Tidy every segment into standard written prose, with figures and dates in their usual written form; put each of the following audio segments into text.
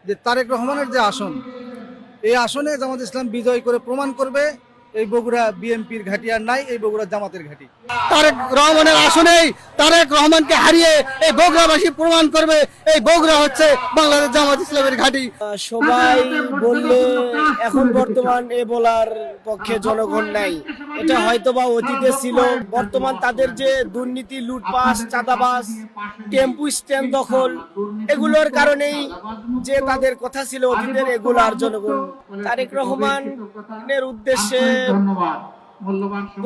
যে তারেক রহমানের যে আসন, এই আসনে জামাত ইসলাম বিজয় করে প্রমাণ করবে এই বগুড়া বিএনপির ঘাঁটি আর নাই, এই বগুড়া জামাতের ঘাঁটি। তারেক রহমানের আসনেই তারেক রহমানকে হারিয়ে এই বগুড়াবাসী প্রমাণ করবে এই বগুড়া হচ্ছে বাংলাদেশ জামাত ইসলামের ঘাঁটি। সবাই বললে এখন বর্তমান এ বলার পক্ষে জনগণ নাই। এটা হয়তোবা অতীতে ছিল, বর্তমান তাদের যে দুর্নীতি, লুটপাট, চাঁদাবাজ, টেম্পু স্ট্যান্ড দখল, এগুলোর কারণেই যে তাদের কথা ছিল অতীতের, এগুলো আর জনগণ। তারেক রহমানের উদ্দেশ্যে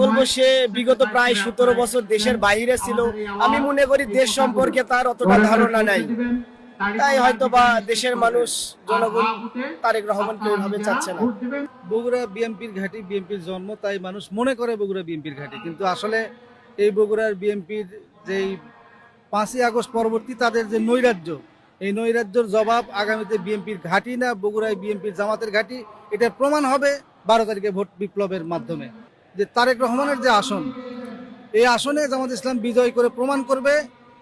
বলবো, সে বিগত প্রায় 17 বছর দেশের বাইরে ছিল। আমি মনে করি দেশ সম্পর্কে তার অতটা ধারণা নাই, তাই হয়তো বা দেশের মানুষ, জনগণ তারেক রহমানকে ওইভাবে চাচ্ছে না। বগুড়া বিএনপির ঘাঁটি, বিএনপির জন্ম, তাই মানুষ মনে করে বগুড়া বিএনপির ঘাঁটি। কিন্তু আসলে এই বগুড়ার বিএনপির যেই 5ই আগস্ট পরবর্তী তাদের যে নৈরাজ্য, এই নৈরাজ্যের জবাব আগামীতে বিএনপির ঘাঁটি না বগুড়ায় বিএনপির জামাতের ঘাঁটি, এটার প্রমাণ হবে 12 তারিখে ভোট বিপ্লবের মাধ্যমে। যে তারেক রহমানের যে আসন, এই আসনে জামাত ইসলাম বিজয় করে প্রমাণ করবে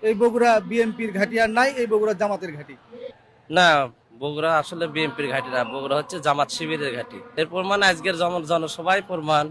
এই বগুড়া বিএনপির ঘাঁটি আর নাই, এই বগুড়া জামাতের ঘাঁটি। না, বগুড়া আসলে বিএনপির ঘাঁটি না, বগুড়া হচ্ছে জামাত শিবিরের ঘাঁটি। এর প্রমাণ আজকের জনসভায় প্রমাণ।